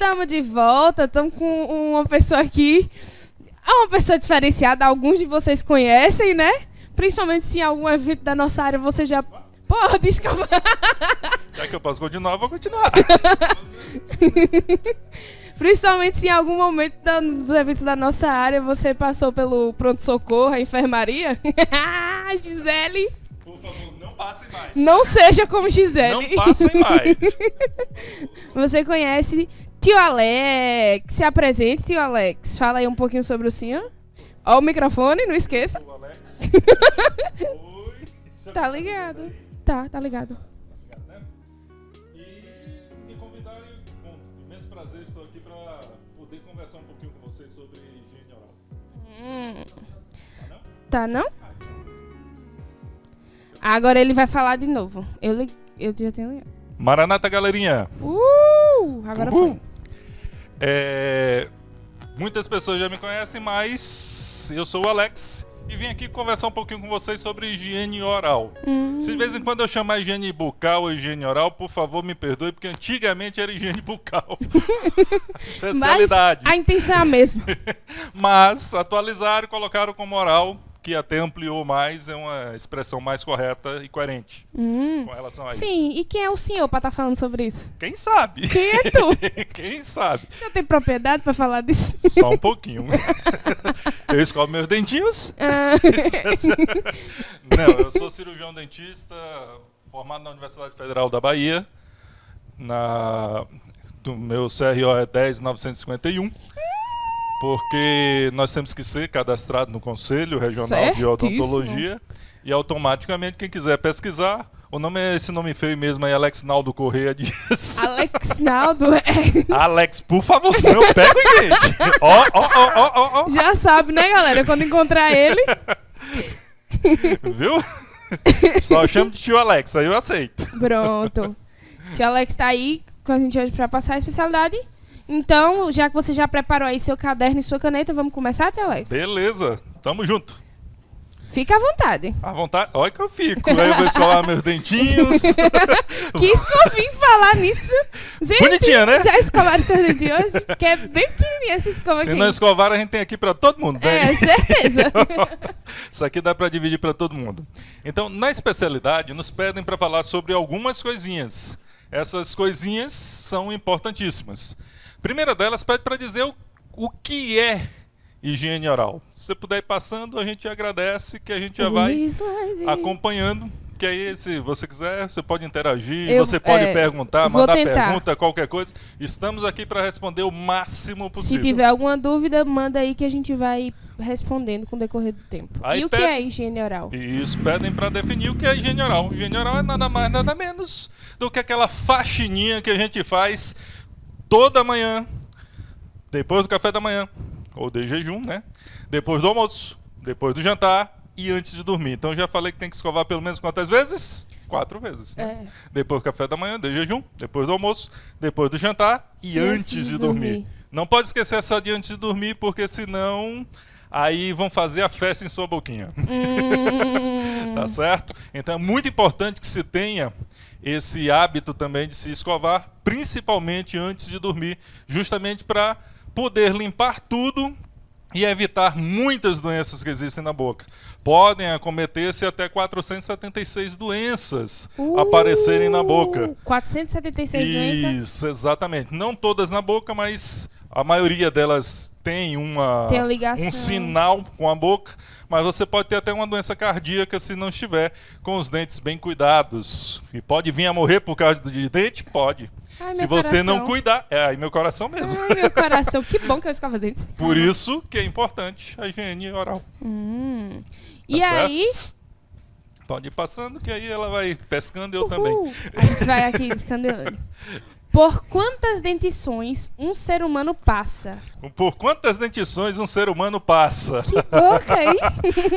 Estamos de volta, estamos com uma pessoa aqui. É uma pessoa diferenciada, alguns de vocês conhecem, né? Principalmente se em algum evento da nossa área você já... Pô, desculpa. Já que eu posso continuar, eu vou continuar. Principalmente se em algum momento dos eventos da nossa área você passou pelo pronto-socorro, a enfermaria. Gisele. Por favor, não passem mais. Não seja como Gisele. Não passem mais. Você conhece Tio Alex. Se apresente, Tio Alex. Fala aí um pouquinho sobre o senhor. Ó o microfone, não esqueça. O Alex. Oi. Tá ligado. Tá ligado. Obrigado, né? E me convidaram, com imenso prazer, estou aqui para poder conversar um pouquinho com vocês sobre higiene oral. Tá não? Agora ele vai falar de novo. Eu já tenho ligado. Maranata, galerinha! Agora Uhul. foi. Muitas pessoas já me conhecem, mas eu sou o Alex e vim aqui conversar um pouquinho com vocês sobre higiene oral. Se de vez em quando eu chamar higiene bucal ou higiene oral, por favor me perdoe, porque antigamente era higiene bucal. Especialidade. Mas a intenção é a mesma. Mas atualizaram e colocaram como oral, que até ampliou mais, é uma expressão mais correta e coerente com relação a isso. Sim, e quem é o senhor pra estar falando sobre isso? Quem sabe? Quem é tu? Quem sabe? Você tem propriedade pra falar disso? Só um pouquinho. Eu escovo meus dentinhos. Não, eu sou cirurgião dentista, formado na Universidade Federal da Bahia. Do meu CRO é 10951. Porque nós temos que ser cadastrado no Conselho Regional de Odontologia e automaticamente quem quiser pesquisar, o nome é esse nome feio mesmo aí, Alex Naldo Correia Dias. Alex Naldo. Alex, por favor, senão eu pego, gente. Ó. Já sabe, né, galera? Quando encontrar ele... Viu? Só chamo de tio Alex, aí eu aceito. Pronto. Tio Alex tá aí com a gente hoje pra passar a especialidade. Então, já que você já preparou aí seu caderno e sua caneta, vamos começar, Tio Alex? Beleza, tamo junto. Fica à vontade. À vontade? Olha que eu fico. Aí eu vou escovar meus dentinhos. Que escovinho falar nisso. Gente, bonitinha, né? Já escovaram seus dentinhos hoje? Que é bem pequenininha essa escova aqui. Se não escovar, a gente tem aqui pra todo mundo. É, certeza. Isso aqui dá pra dividir pra todo mundo. Então, na especialidade, nos pedem pra falar sobre algumas coisinhas. Essas coisinhas são importantíssimas. A primeira delas pede para dizer o que é higiene oral. Se você puder ir passando, a gente agradece, que a gente já vai acompanhando. Que aí, se você quiser, você pode interagir, você pode perguntar, mandar pergunta, qualquer coisa. Estamos aqui para responder o máximo possível. Se tiver alguma dúvida, manda aí que a gente vai respondendo com o decorrer do tempo. Aí e o que é higiene oral? Isso, pedem para definir o que é higiene oral. Higiene oral é nada mais, nada menos do que aquela faxininha que a gente faz toda manhã, depois do café da manhã, ou de jejum, né? Depois do almoço, depois do jantar e antes de dormir. Então já falei que tem que escovar pelo menos quantas vezes? 4 vezes. Né? Depois do café da manhã, de jejum, depois do almoço, depois do jantar e antes de dormir. Não pode esquecer essa de antes de dormir, porque senão aí vão fazer a festa em sua boquinha. Tá certo? Então é muito importante que se tenha esse hábito também de se escovar, principalmente antes de dormir, justamente para poder limpar tudo e evitar muitas doenças que existem na boca. Podem acometer-se até 476 doenças aparecerem na boca. 476 doenças? Isso, exatamente. Não todas na boca, mas a maioria delas tem um sinal com a boca, mas você pode ter até uma doença cardíaca se não estiver com os dentes bem cuidados. E pode vir a morrer por causa de dente? Pode. Ai, se você não cuidar, aí meu coração mesmo. Ai, meu coração, que bom que eu escova dentes. Por isso que é importante a higiene oral. E aí? Pode ir passando, que aí ela vai pescando e eu também. A gente vai aqui ficando de olho. Por quantas dentições um ser humano passa? Por quantas dentições um ser humano passa? Que boca, hein?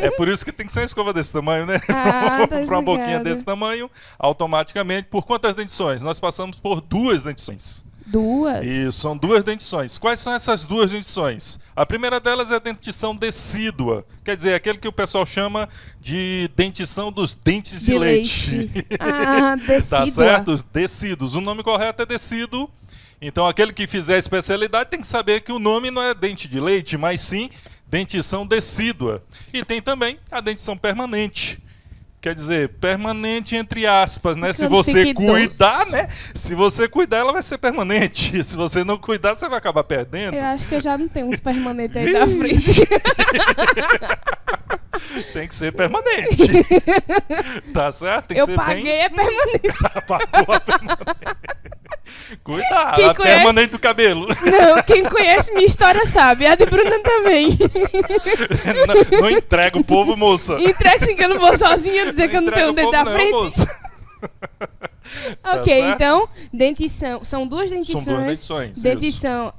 É por isso que tem que ser uma escova desse tamanho, né? Para uma boquinha desse tamanho, automaticamente. Por quantas dentições? Nós passamos por 2 dentições. 2? Isso, são 2 dentições. Quais são essas 2 dentições? A primeira delas é a dentição decídua. Quer dizer, aquele que o pessoal chama de dentição dos dentes de leite. Ah, decídua. Tá certo? Os decíduos. O nome correto é decíduo. Então, aquele que fizer a especialidade tem que saber que o nome não é dente de leite, mas sim dentição decídua. E tem também a dentição permanente. Quer dizer, permanente entre aspas, né? Se você cuidar, né? Se você cuidar, ela vai ser permanente. Se você não cuidar, você vai acabar perdendo. Eu acho que eu já não tenho uns permanentes aí na frente. Tem que ser permanente. Tá certo? Tem que Eu ser paguei, bem... é permanente. Pagou a permanente. Cuidado, Quem a conhece- permanente do cabelo. Não, quem conhece minha história sabe. A de Bruna também. Não entrega o povo, moça. Entrega assim que eu não vou sozinha dizer que eu não entrega tenho o um dedo povo da não, frente. moça. Tá Ok, certo? então, dentição. São duas dentições. São duas dentições. Dentição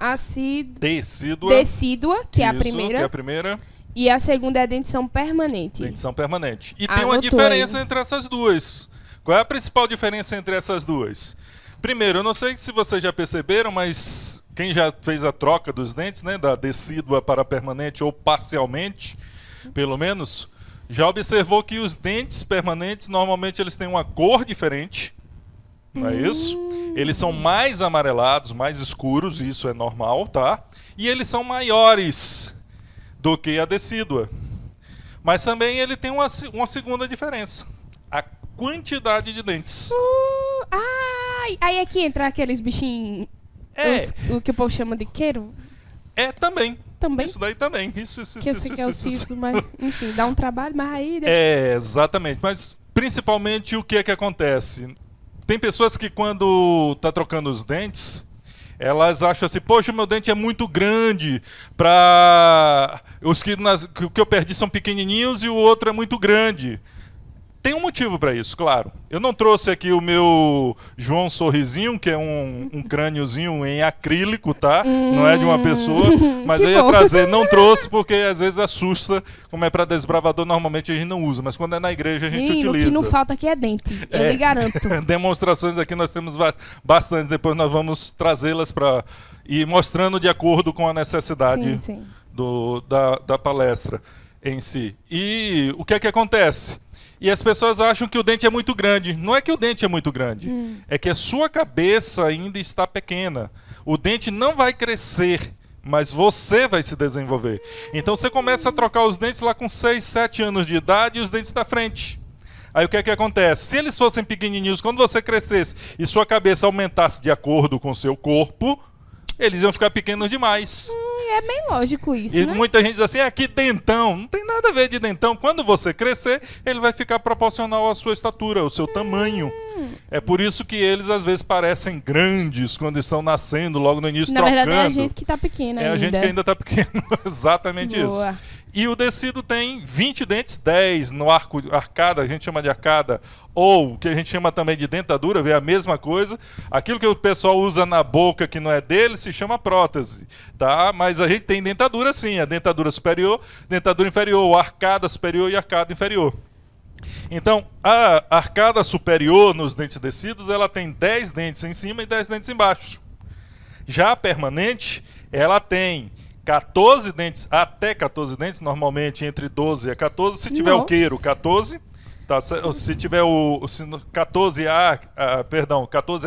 Decídua. decídua, que é a Isso, primeira. que é a primeira. E a segunda é a dentição permanente. Dentição permanente. E tem uma Anotou diferença aí. entre essas duas. Qual é a principal diferença entre essas duas? Primeiro, eu não sei se vocês já perceberam, mas quem já fez a troca dos dentes, né, da decídua para permanente ou parcialmente, pelo menos, já observou que os dentes permanentes normalmente eles têm uma cor diferente, não é isso? Eles são mais amarelados, mais escuros, isso é normal, tá? E eles são maiores do que a decídua. Mas também ele tem uma segunda diferença. A quantidade de dentes. Aí aqui entra aqueles bichinhos. O que o povo chama de queiro. Também. Também. Isso daí também. Isso. Que eu sei que é o siso, mas enfim, dá um trabalho, mas aí... Exatamente. Mas principalmente o que é que acontece? Tem pessoas que quando tá trocando os dentes, elas acham assim, poxa, meu dente é muito grande para os que eu perdi são pequenininhos e o outro é muito grande. Tem um motivo para isso, claro. Eu não trouxe aqui o meu João Sorrisinho, que é um crâniozinho em acrílico, tá? Não é de uma pessoa, mas Que eu ia bom. trazer. Não trouxe porque às vezes assusta, como é para desbravador, normalmente a gente não usa, mas quando é na igreja a gente Menino, o utiliza. que não falta aqui é dente, eu lhe garanto. Demonstrações aqui nós temos bastante, depois nós vamos trazê-las para ir mostrando de acordo com a necessidade Sim. da palestra em si. E o que é que acontece? E as pessoas acham que o dente é muito grande. Não é que o dente é muito grande, é que a sua cabeça ainda está pequena. O dente não vai crescer, mas você vai se desenvolver. Então você começa a trocar os dentes lá com 6, 7 anos de idade e os dentes da frente. Aí o que é que acontece? Se eles fossem pequenininhos, quando você crescesse e sua cabeça aumentasse de acordo com o seu corpo, eles iam ficar pequenos demais. É bem lógico isso, E né? muita gente diz assim, que dentão. Não tem nada a ver de dentão. Quando você crescer, ele vai ficar proporcional à sua estatura, ao seu tamanho. É por isso que eles às vezes parecem grandes quando estão nascendo, logo no início, Na trocando. verdade é a gente que tá pequena ainda. É a gente que ainda está pequeno. Exatamente Boa. isso. E o decido tem 20 dentes, 10 no arcada, a gente chama de arcada, ou o que a gente chama também de dentadura, vê a mesma coisa. Aquilo que o pessoal usa na boca que não é dele se chama prótese, tá? Mas a gente tem dentadura sim, a dentadura superior, dentadura inferior, arcada superior e arcada inferior. Então, a arcada superior nos dentes decidos, ela tem 10 dentes em cima e 10 dentes embaixo. Já a permanente, ela tem 14 dentes, até 14 dentes, normalmente entre 12 e 14, se tiver o Nossa. queiro, 14. Tá, se tiver o 14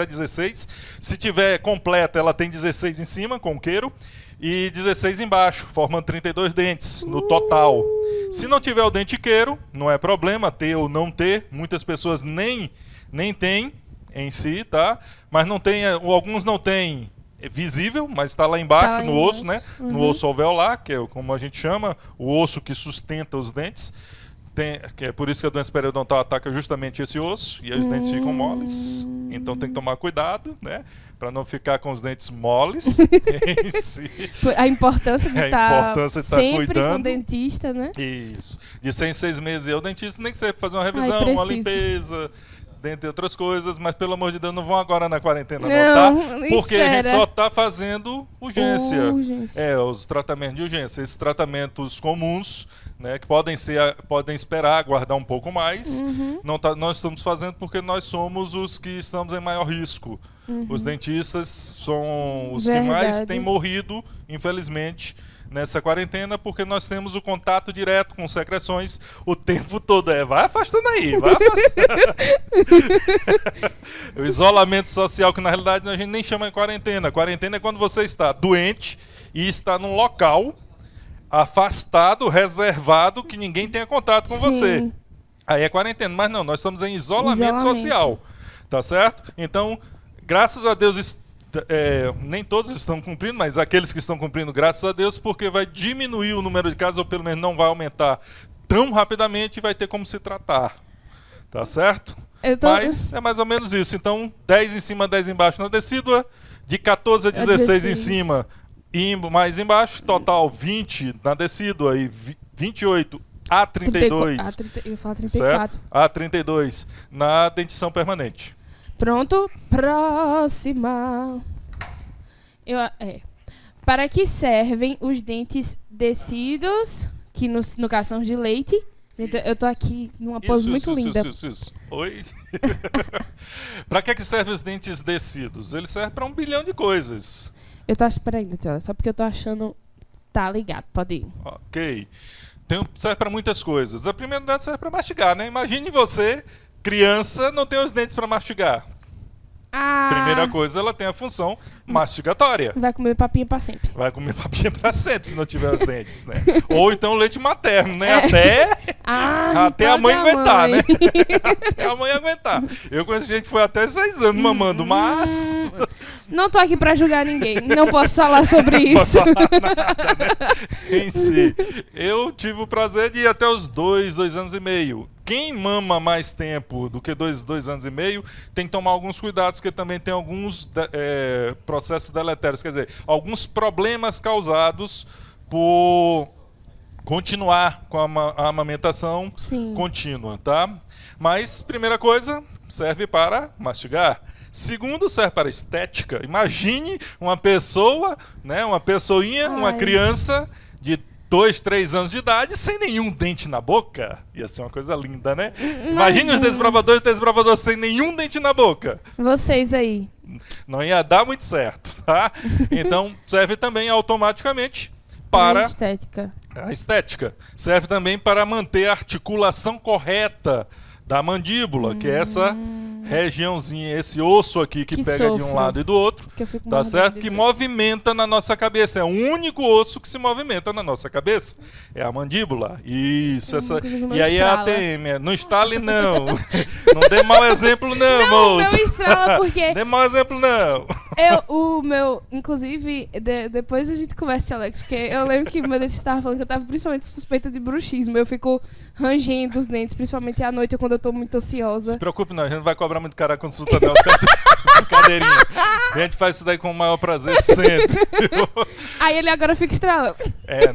a 16. Se tiver completa, ela tem 16 em cima, com o queiro, e 16 embaixo, formando 32 dentes no total. Se não tiver o dente queiro, não é problema ter ou não ter. Muitas pessoas nem têm em si, tá? Mas não tem, alguns não têm visível, mas está lá embaixo, Tá lá no embaixo. osso, né? No osso alveolar, que é como a gente chama, o osso que sustenta os dentes. Que é por isso que a doença periodontal ataca justamente esse osso e os dentes ficam moles. Então tem que tomar cuidado, né? Para não ficar com os dentes moles. em si. A importância de A estar importância de estar sempre com cuidando. o dentista, né? Isso. De 6 em 6 meses eu, dentista, nem que seja fazer uma revisão, uma preciso. limpeza, dentre outras coisas, mas pelo amor de Deus, não vão agora na quarentena, Não, não, tá? Porque a gente espera. só tá fazendo urgência. Urgência. Os tratamentos de urgência. Esses tratamentos comuns, né, que podem esperar, aguardar um pouco mais. Uhum. Nós estamos fazendo porque nós somos os que estamos em maior risco. Os dentistas são os que Verdade. mais têm morrido, infelizmente, nessa quarentena, porque nós temos o contato direto com secreções o tempo todo. Vai afastando aí, vai afastando. O isolamento social, que na realidade a gente nem chama de quarentena. Quarentena é quando você está doente e está num local afastado, reservado, que ninguém tenha contato com Sim. você. Aí é quarentena. Mas não, nós estamos em isolamento social. Tá certo? Então, graças a Deus, nem todos estão cumprindo, mas aqueles que estão cumprindo, graças a Deus, porque vai diminuir o número de casos, ou pelo menos não vai aumentar tão rapidamente e vai ter como se tratar. Tá certo? Mas é mais ou menos isso. Então, 10 em cima, 10 embaixo na decídua, de 14 a 16 em cima e mais embaixo, total 20 na decídua e 28 a 32. Eu ia falar 34. Certo? A 32 na dentição permanente. Pronto, próxima. Para que servem os dentes descidos, que no caso são os de leite? Eu tô aqui numa pose muito linda. Isso. Oi? Para que servem os dentes descidos? Eles servem para 1 bilhão de coisas. Peraí, Tiola, só porque eu tô achando... Tá ligado, pode ir. Ok. Serve para muitas coisas. A primeira delas serve para mastigar, né? Imagine você... Criança não tem os dentes para mastigar. Primeira coisa, ela tem a função mastigatória. Vai comer papinha pra sempre. Vai comer papinha pra sempre, se não tiver os dentes, né? Ou então leite materno, né? Até a mãe aguentar, né? Até a mãe aguentar. Eu conheço gente que foi até 6 anos mamando, mas... Não tô aqui pra julgar ninguém. Não posso falar sobre isso. Não posso falar nada, né? Em si. Eu tive o prazer de ir até os 2 anos e meio. Quem mama mais tempo do que 2 anos e meio tem que tomar alguns cuidados, porque também tem alguns processos deletérios, quer dizer, alguns problemas causados por continuar com a amamentação contínua, tá? Mas, primeira coisa, serve para mastigar. Segundo, serve para estética. Imagine uma pessoa, né, uma pessoinha, uma criança de 2, 3 anos de idade sem nenhum dente na boca. Ia ser uma coisa linda, né? Imagine os desbravadores sem nenhum dente na boca. Vocês aí. Não ia dar muito certo, tá? Então, serve também automaticamente para a estética. Serve também para manter a articulação correta da mandíbula, que é essa regiãozinha, esse osso aqui que pega de um lado e do outro, tá certo? Que movimenta na nossa cabeça. É o único osso que se movimenta na nossa cabeça. É a mandíbula. Isso, e aí é a ATM. Não estale, não. Não dê mau exemplo, não, moço. Não, meu estrala, porque... Dê mau exemplo, não. Inclusive, depois a gente conversa, Alex, porque eu lembro que meu dentista estava falando que eu estava principalmente suspeita de bruxismo. Eu fico rangendo os dentes, principalmente à noite, quando eu tô muito ansiosa. Se preocupe não, a gente não vai cobrar muito caro a consulta não. Brincadeirinha. A gente faz isso daí com o maior prazer sempre. Aí ele agora fica estralando.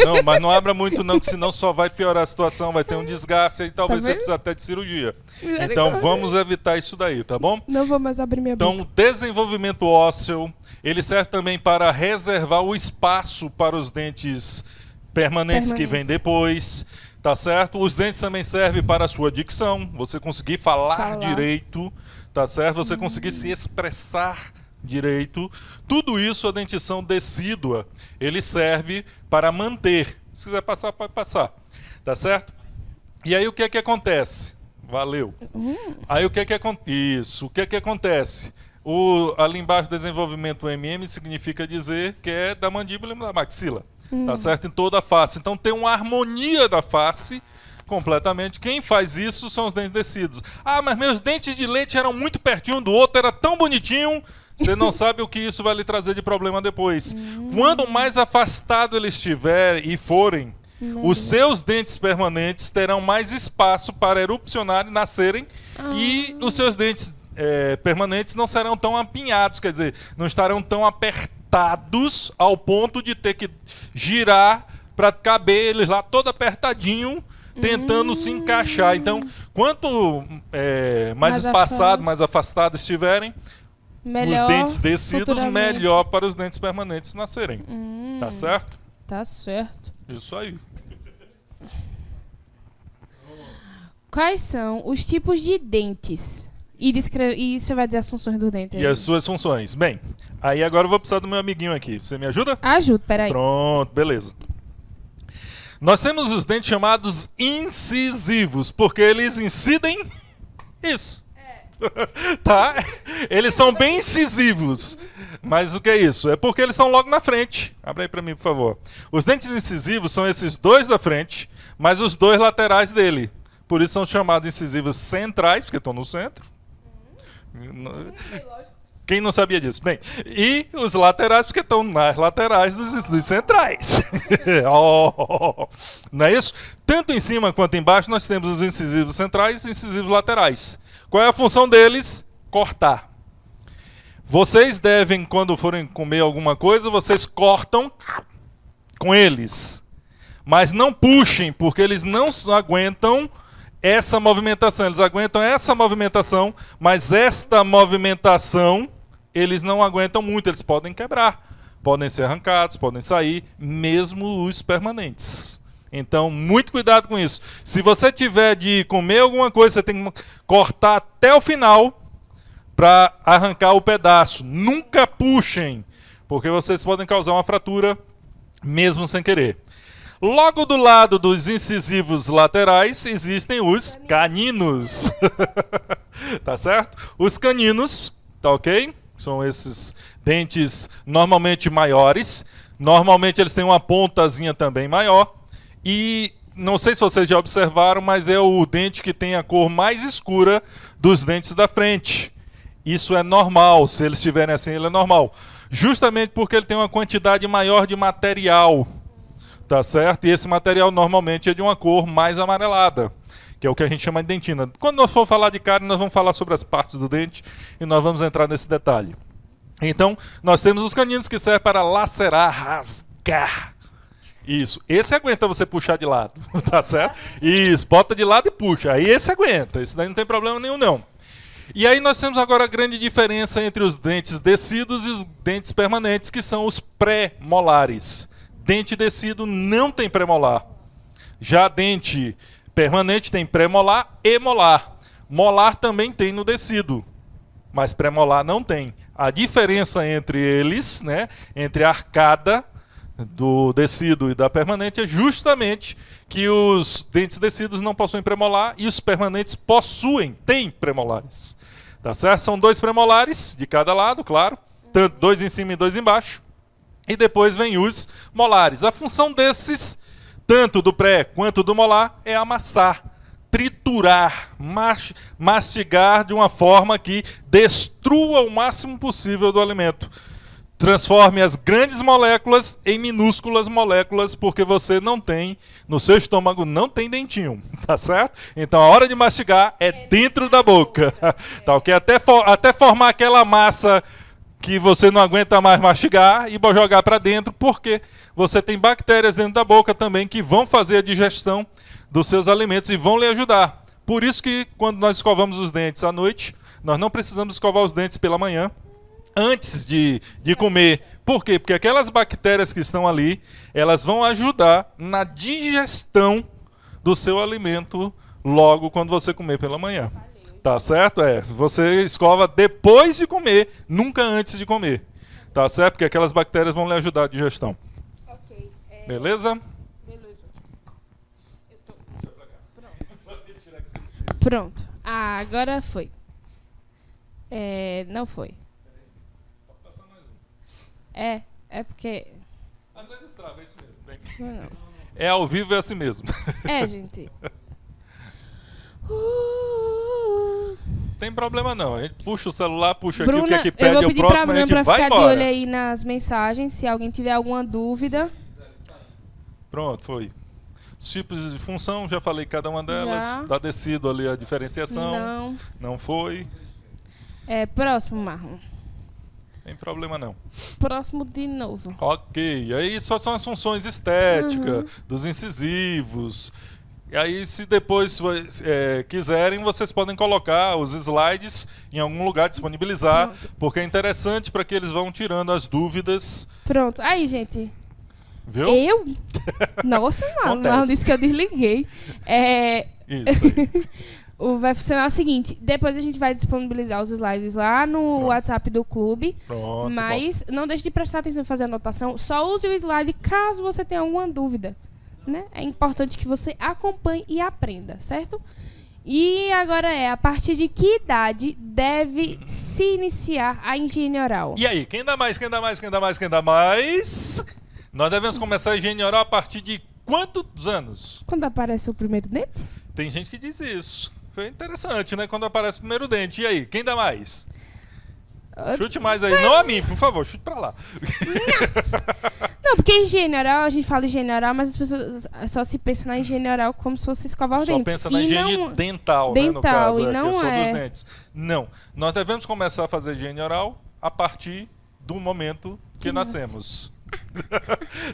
Não, mas não abra muito não, que senão só vai piorar a situação, vai ter um desgaste e talvez você precise até de cirurgia. Então vamos evitar isso daí, tá bom? Não vou mais abrir minha boca. Então, desenvolvimento ósseo, ele serve também para reservar o espaço para os dentes permanentes que vêm depois. Tá certo? Os dentes também servem para a sua dicção, você conseguir falar direito, tá certo? Você conseguir se expressar direito. Tudo isso, a dentição decídua, ele serve para manter. Se quiser passar, pode passar. Tá certo? E aí o que é que acontece? Valeu. Aí o que é que acontece? Isso. O que é que acontece? Ali embaixo, desenvolvimento MM significa dizer que é da mandíbula e da maxila. Tá certo? Em toda a face. Então tem uma harmonia da face completamente. Quem faz isso são os dentes descidos. Mas meus dentes de leite eram muito pertinho um do outro, era tão bonitinho. Você não sabe o que isso vai lhe trazer de problema depois. Quanto mais afastado eles estiverem e forem, os seus dentes permanentes terão mais espaço para erupcionar e nascerem. E os seus dentes permanentes não serão tão apinhados, quer dizer, não estarão tão apertados ao ponto de ter que girar para caber eles lá todo apertadinho, tentando se encaixar. Então, quanto mais espaçado, mais afastado estiverem, os dentes descidos, melhor para os dentes permanentes nascerem. Tá certo? Tá certo. Isso aí. Quais são os tipos de dentes E você vai dizer as funções do dente. E as suas funções. Bem, aí agora eu vou precisar do meu amiguinho aqui. Você me ajuda? Ajuda, peraí. Pronto, beleza. Nós temos os dentes chamados incisivos, porque eles incidem isso. Tá? Eles são bem incisivos. Mas o que é isso? É porque eles estão logo na frente. Abre aí pra mim, por favor. Os dentes incisivos são esses dois da frente, mas os dois laterais dele. Por isso são chamados incisivos centrais, porque estão no centro. Quem não sabia disso? Bem, e os laterais, porque estão nas laterais dos centrais. Oh, não é isso? Tanto em cima quanto embaixo nós temos os incisivos centrais e os incisivos laterais. Qual é a função deles? Cortar. Vocês devem, quando forem comer alguma coisa, vocês cortam com eles. Mas não puxem, porque eles não aguentam essa movimentação. Eles aguentam essa movimentação, mas esta movimentação eles não aguentam muito. Eles podem quebrar, podem ser arrancados, podem sair, mesmo os permanentes. Então, muito cuidado com isso. Se você tiver de comer alguma coisa, você tem que cortar até o final para arrancar o pedaço. Nunca puxem, porque vocês podem causar uma fratura, mesmo sem querer. Logo do lado dos incisivos laterais existem os caninos. Tá certo? Os caninos, tá ok? São esses dentes normalmente maiores. Normalmente eles têm uma pontazinha também maior. E não sei se vocês já observaram, mas é o dente que tem a cor mais escura dos dentes da frente. Isso é normal. Se eles estiverem assim, ele é normal. Justamente porque ele tem uma quantidade maior de material. Tá certo? E esse material normalmente é de uma cor mais amarelada, que é o que a gente chama de dentina. Quando nós for falar de cárie, nós vamos falar sobre as partes do dente e nós vamos entrar nesse detalhe. Então, nós temos os caninos que servem para lacerar, rasgar. Isso. Esse aguenta você puxar de lado, tá certo? Isso. Bota de lado e puxa. Aí esse aguenta. Esse daí não tem problema nenhum, não. E aí nós temos agora a grande diferença entre os dentes descidos e os dentes permanentes, que são os pré-molares. Dente descido não tem premolar. Já dente permanente tem premolar e molar. Molar também tem no descido, mas premolar não tem. A diferença entre eles, né, entre a arcada do descido e da permanente, é justamente que os dentes descidos não possuem premolar e os permanentes têm premolares. Tá certo? São dois premolares de cada lado, claro, tanto dois em cima e dois embaixo. E depois vem os molares. A função desses, tanto do pré quanto do molar, é amassar, triturar, mastigar de uma forma que destrua o máximo possível do alimento. Transforme as grandes moléculas em minúsculas moléculas, porque você não tem, no seu estômago não tem dentinho, tá certo? Então a hora de mastigar é dentro da boca, tá ok? Até formar aquela massa que você não aguenta mais mastigar e jogar para dentro, porque você tem bactérias dentro da boca também que vão fazer a digestão dos seus alimentos e vão lhe ajudar. Por isso que quando nós escovamos os dentes à noite, nós não precisamos escovar os dentes pela manhã, antes de comer. Por quê? Porque aquelas bactérias que estão ali, elas vão ajudar na digestão do seu alimento logo quando você comer pela manhã. Tá certo? Você escova depois de comer, nunca antes de comer. Tá certo? Porque aquelas bactérias vão lhe ajudar a digestão. Ok. Beleza? Beleza. Pronto. Ah, agora foi. Não foi. É porque... Às vezes trava, é isso mesmo. Não. É ao vivo, é assim mesmo. Gente. Tem problema não. A gente puxa o celular, puxa Bruna, aqui o que é que pede, o próximo a gente pra vai ficar embora. de olho aí nas mensagens, se alguém tiver alguma dúvida. Pronto, foi. Os tipos de função, já falei cada uma delas. Já. Tá descido ali a diferenciação. Não. Não foi. Próximo, Marlon. Tem problema não. Próximo de novo. Ok. Aí só são as funções estéticas, dos incisivos. E aí, se depois quiserem, vocês podem colocar os slides em algum lugar, disponibilizar, porque é interessante para que eles vão tirando as dúvidas. Pronto. Aí, gente. Viu? Eu? Nossa, Marlon disse que eu desliguei. Isso aí. Vai funcionar o seguinte, depois a gente vai disponibilizar os slides lá no WhatsApp do clube, Pronto, mas não deixe de prestar atenção e fazer anotação, só use o slide caso você tenha alguma dúvida, né? É importante que você acompanhe e aprenda, certo? E agora a partir de que idade deve se iniciar a higiene oral? E aí, quem dá mais, quem dá mais, quem dá mais, quem dá mais? Nós devemos começar a higiene oral a partir de quantos anos? Quando aparece o primeiro dente? Tem gente que diz isso. Foi interessante, né? Quando aparece o primeiro dente. E aí, quem dá mais? Chute mais aí. Não a mim, por favor, chute pra lá. Não, porque higiene oral, a gente fala higiene oral, mas as pessoas só se pensam na higiene oral como se fosse escovar os dentes. Só pensa na higiene dental, né, no caso, e não que é dos dentes. Não. Nós devemos começar a fazer higiene oral a partir do momento que nascemos.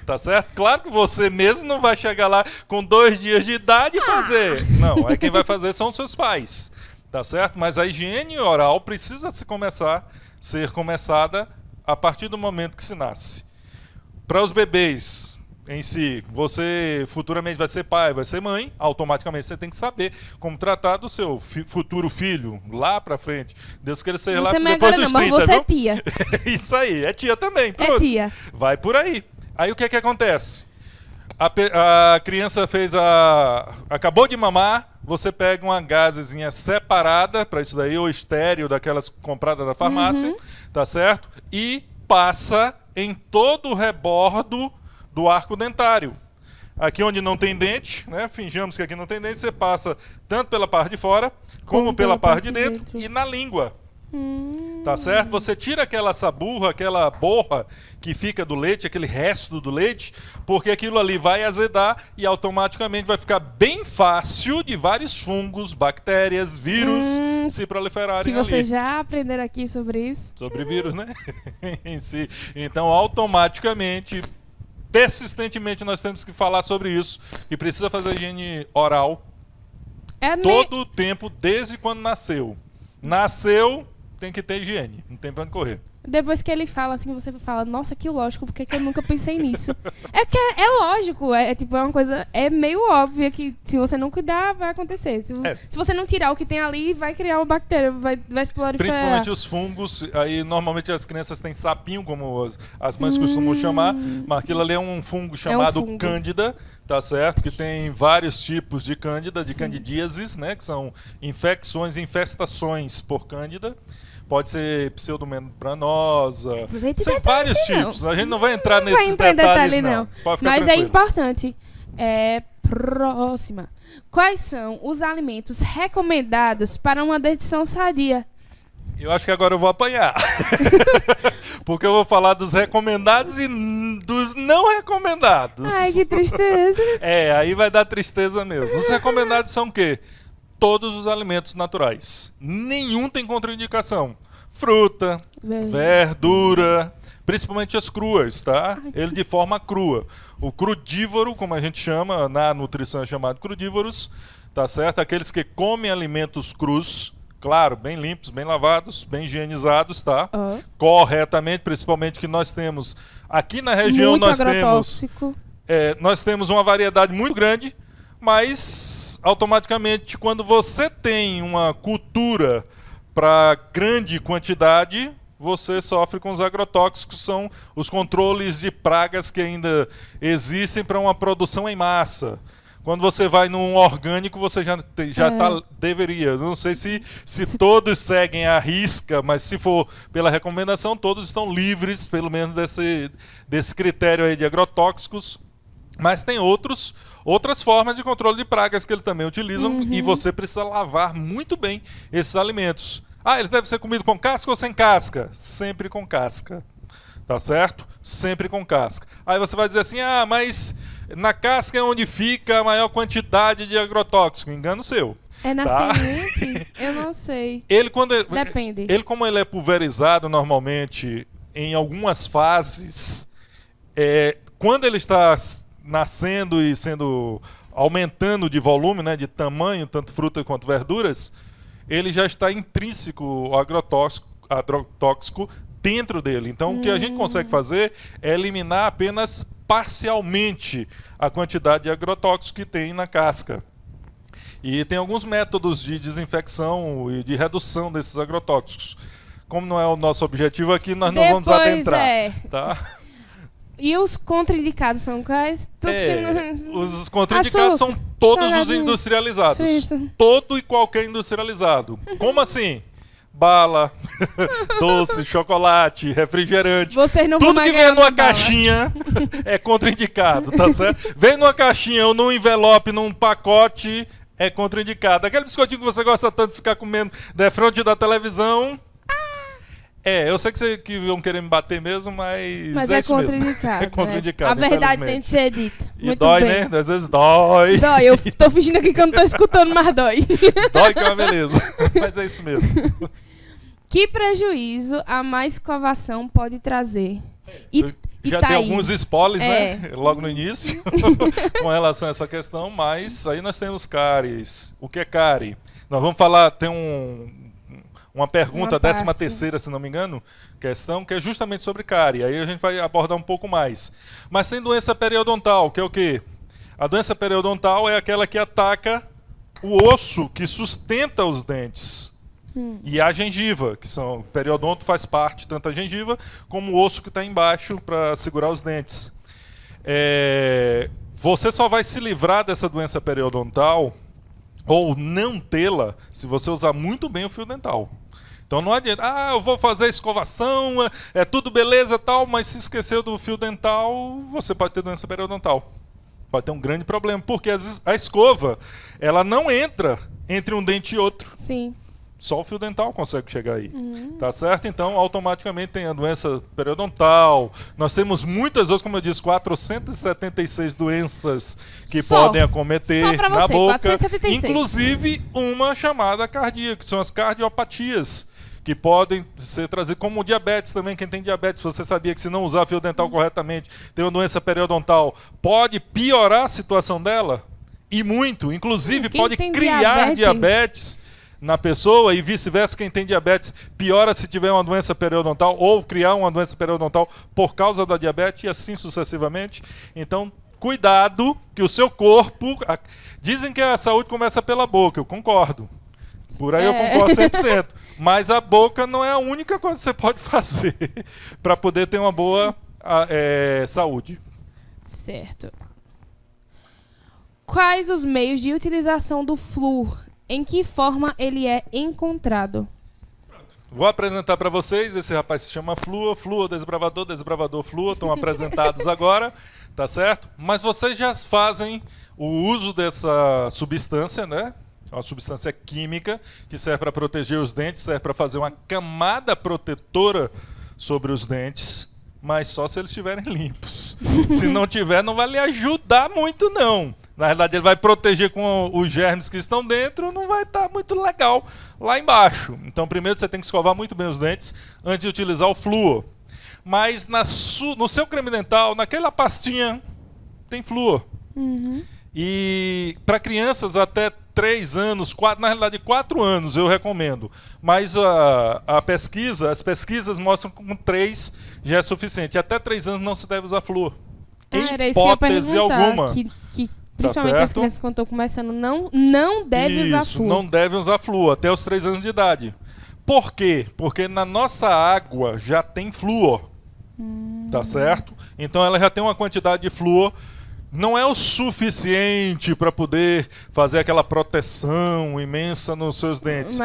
Tá certo? Claro que você mesmo não vai chegar lá com 2 dias de idade e fazer. Não, aí quem vai fazer são os seus pais. Tá certo? Mas a higiene oral precisa ser começada a partir do momento que se nasce. Para os bebês em si, você futuramente vai ser pai, vai ser mãe, automaticamente você tem que saber como tratar do seu futuro filho lá pra frente. Deus queira ser lá depois dos 30, mas você viu? é tia. Isso aí, é tia também. Pronto. É tia. Vai por aí. Aí o que é que acontece? A criança acabou de mamar, você pega uma gazezinha separada para isso daí, ou estéreo, daquelas compradas da farmácia, tá certo? E passa em todo o rebordo do arco dentário. Aqui onde não tem dente, né? Finjamos que aqui não tem dente, você passa tanto pela parte de fora, como pela parte de dentro e na língua. Tá certo? Você tira aquela saburra, aquela borra que fica do leite, aquele resto do leite, porque aquilo ali vai azedar e automaticamente vai ficar bem fácil de vários fungos, bactérias, vírus se proliferarem ali. Que vocês já aprenderam aqui sobre isso. Sobre vírus, né? Em si. Então, automaticamente, persistentemente, nós temos que falar sobre isso, que precisa fazer higiene oral todo o tempo, desde quando nasceu. Nasceu, tem que ter higiene, não tem pra onde correr. Depois que ele fala assim, você fala, nossa, que lógico, porque que eu nunca pensei nisso? É que é lógico, tipo, é uma coisa, é meio óbvia que se você não cuidar, vai acontecer. Se você não tirar o que tem ali, vai criar uma bactéria, vai se proliferar. Principalmente os fungos, aí normalmente as crianças têm sapinho, como as mães costumam chamar, mas aquilo ali é um fungo chamado Cândida, tá certo? Que tem vários tipos de cândida, de candidíases, né? Que são infestações por cândida. Pode ser pseudomembranosa. São vários tipos. A gente não vai entrar nesses detalhes, não. Pode ficar Mas tranquilo. É importante. Próxima. Quais são os alimentos recomendados para uma dentição sadia? Eu acho que agora eu vou apanhar. Porque eu vou falar dos recomendados e dos não recomendados. Ai, que tristeza. Aí vai dar tristeza mesmo. Os recomendados são o quê? Todos os alimentos naturais. Nenhum tem contraindicação. Fruta, verdura, principalmente as cruas, tá? Ele de forma crua. O crudívoro, como a gente chama, na nutrição é chamado crudívoros, tá certo? Aqueles que comem alimentos crus, claro, bem limpos, bem lavados, bem higienizados, tá? Corretamente, principalmente que nós temos aqui na região, nós temos uma variedade muito grande, mas automaticamente quando você tem uma cultura para grande quantidade, você sofre com os agrotóxicos, que são os controles de pragas que ainda existem para uma produção em massa. Quando você vai num orgânico, você deveria. Não sei se todos seguem a risca, mas se for pela recomendação, todos estão livres, pelo menos desse critério aí de agrotóxicos. Mas tem outras formas de controle de pragas que eles também utilizam e você precisa lavar muito bem esses alimentos. Eles devem ser comidos com casca ou sem casca? Sempre com casca. Tá certo? Sempre com casca. Aí você vai dizer assim, mas na casca é onde fica a maior quantidade de agrotóxico. Engano seu. É na semente? Eu não sei. Depende. Ele, como ele é pulverizado normalmente em algumas fases, quando ele está nascendo e aumentando de volume, né, de tamanho, tanto fruta quanto verduras, ele já está intrínseco o agrotóxico dentro dele. Então, o que a gente consegue fazer é eliminar apenas parcialmente a quantidade de agrotóxico que tem na casca. E tem alguns métodos de desinfecção e de redução desses agrotóxicos. Como não é o nosso objetivo aqui, nós não vamos adentrar. Tá? E os contraindicados são quais? Os contraindicados são todos os industrializados. Frito. Todo e qualquer industrializado. Como assim? Bala, doce, chocolate, refrigerante. Vocês não Tudo vão que ganhar vem numa uma bala. caixinha é contraindicado, tá certo? Vem numa caixinha ou num envelope, num pacote, é contraindicado. Aquele biscoitinho que você gosta tanto de ficar comendo de frente da televisão... eu sei que vocês vão querer me bater mesmo, mas é isso mesmo. contraindicado. É contraindicado, Né? A verdade tem infelizmente. que ser dita. E Muito dói, bem. né? Às vezes dói. Dói. Eu tô fingindo aqui que eu não tô escutando, mas dói. Dói que é uma beleza. Mas é isso mesmo. Que prejuízo a má escovação pode trazer? Eu já tá dei aí. alguns spoilers, né? Logo no início, com relação a essa questão, mas aí nós temos cáries. O que é cárie? Nós vamos falar, tem uma pergunta, Uma parte. 13ª, se não me engano, questão, que é justamente sobre cárie. Aí a gente vai abordar um pouco mais. Mas tem doença periodontal, que é o quê? A doença periodontal é aquela que ataca o osso que sustenta os dentes. E a gengiva, que são... Periodonto faz parte, tanto a gengiva como o osso que está embaixo para segurar os dentes. Você só vai se livrar dessa doença periodontal ou não tê-la se você usar muito bem o fio dental. Então não adianta, eu vou fazer escovação, é tudo beleza e tal, mas se esqueceu do fio dental, você pode ter doença periodontal. Pode ter um grande problema, porque às vezes a escova, ela não entra entre um dente e outro. Sim. Só o fio dental consegue chegar aí, tá certo? Então, automaticamente tem a doença periodontal. Nós temos muitas outras, como eu disse, 476 doenças que podem acometer Só pra na você, boca. 476. Inclusive uma chamada cardíaca, que são as cardiopatias, que podem ser trazidas como diabetes também. Quem tem diabetes, você sabia que se não usar fio dental corretamente, tem uma doença periodontal, pode piorar a situação dela? E muito. Inclusive, Quem pode tem criar diabetes na pessoa e vice-versa. Quem tem diabetes piora se tiver uma doença periodontal ou criar uma doença periodontal por causa da diabetes e assim sucessivamente. Então, cuidado que o seu corpo... Dizem que a saúde começa pela boca, eu concordo. Por aí eu concordo 100%. Mas a boca não é a única coisa que você pode fazer para poder ter uma boa saúde. Certo. Quais os meios de utilização do flúor? Em que forma ele é encontrado? Vou apresentar para vocês, esse rapaz se chama Flúor, Flúor, desbravador, desbravador, Flúor, estão apresentados agora, tá certo? Mas vocês já fazem o uso dessa substância, né? É uma substância química que serve para proteger os dentes, serve para fazer uma camada protetora sobre os dentes, mas só se eles estiverem limpos. Se não tiver, não vai lhe ajudar muito, não. Na verdade, ele vai proteger com os germes que estão dentro, não vai estar muito legal lá embaixo. Então, primeiro você tem que escovar muito bem os dentes antes de utilizar o flúor. Mas no seu creme dental, naquela pastinha, tem flúor. E para crianças até 3 anos, 4, na realidade 4 anos eu recomendo. Mas as pesquisas mostram que com 3 já é suficiente. Até 3 anos não se deve usar flúor. Era isso que eu ia Hipótese perguntar, alguma. que principalmente as crianças quando estão começando não devem usar flúor. Não devem usar flúor até os 3 anos de idade. Por quê? Porque na nossa água já tem flúor. Tá certo? Então ela já tem uma quantidade de flúor. Não é o suficiente para poder fazer aquela proteção imensa nos seus dentes.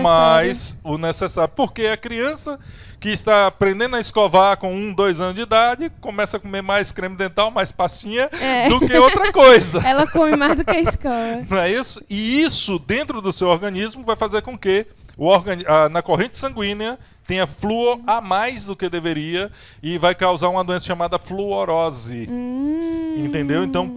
Mas o necessário. Porque a criança que está aprendendo a escovar com 1, 2 anos de idade começa a comer mais creme dental, mais pastinha do que outra coisa. Ela come mais do que a escola. Não é isso? E isso dentro do seu organismo vai fazer com que na corrente sanguínea tenha flúor a mais do que deveria e vai causar uma doença chamada fluorose. Entendeu? Então,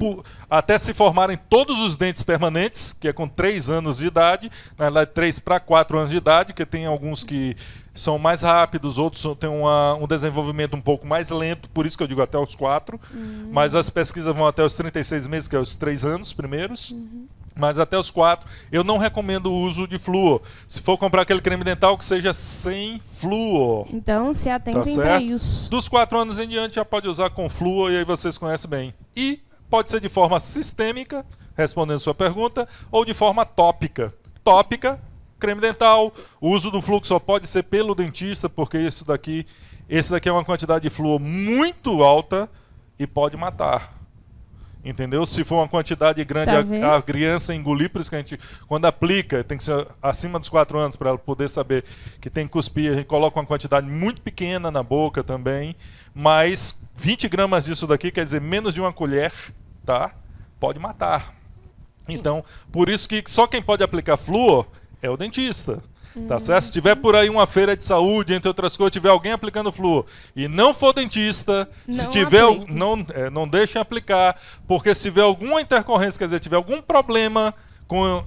até se formarem todos os dentes permanentes, que é com 3 anos de idade, na verdade 3 para 4 anos de idade, que tem alguns que são mais rápidos, outros têm um desenvolvimento um pouco mais lento, por isso que eu digo até os 4, mas as pesquisas vão até os 36 meses, que é os 3 anos primeiros. Mas até os 4, eu não recomendo o uso de flúor. Se for comprar aquele creme dental, que seja sem flúor. Então, se atentem para isso. Dos 4 anos em diante, já pode usar com flúor, e aí vocês conhecem bem. E pode ser de forma sistêmica, respondendo sua pergunta, ou de forma tópica. Tópica, creme dental, o uso do flúor só pode ser pelo dentista, porque esse daqui é uma quantidade de flúor muito alta e pode matar. Entendeu? Se for uma quantidade grande, Tá a criança engolir, por isso que a gente, quando aplica, tem que ser acima dos 4 anos para ela poder saber que tem que cuspir. A gente coloca uma quantidade muito pequena na boca também, mas 20 gramas disso daqui, quer dizer, menos de uma colher, tá? Pode matar. Então, por isso que só quem pode aplicar flúor é o dentista. Tá certo? Se tiver por aí uma feira de saúde, entre outras coisas, tiver alguém aplicando flúor e não for dentista, se tiver, não deixem aplicar, porque se tiver alguma intercorrência, quer dizer, tiver algum problema com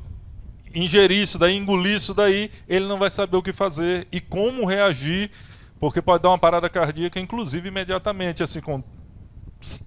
ingerir isso daí, engolir isso daí, ele não vai saber o que fazer e como reagir, porque pode dar uma parada cardíaca, inclusive imediatamente, assim, com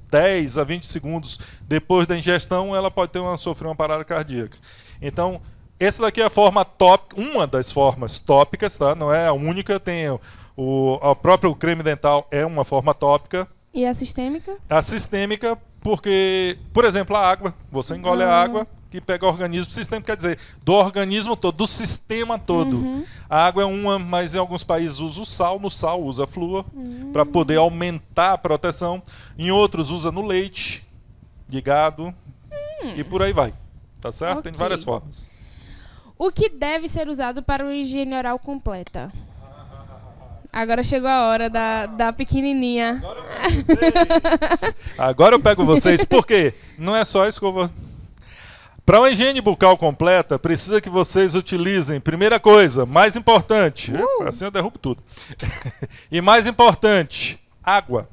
10 a 20 segundos depois da ingestão, ela pode sofrer uma parada cardíaca. Então, essa daqui é a forma tópica, uma das formas tópicas, tá? Não é a única, tem o próprio creme dental é uma forma tópica. E a sistêmica? A sistêmica, porque, por exemplo, a água. Você engole a água que pega o organismo. Sistêmico quer dizer do organismo todo, do sistema todo. A água é uma, mas em alguns países usa o sal, no sal usa flúor, para poder aumentar a proteção. Em outros usa no leite de gado e por aí vai. Tá certo? Okay. Tem várias formas. O que deve ser usado para uma higiene oral completa? Agora chegou a hora da pequenininha. Agora eu pego vocês. Por quê? Não é só escova. Para uma higiene bucal completa, precisa que vocês utilizem, primeira coisa, mais importante, assim eu derrubo tudo. E mais importante, água.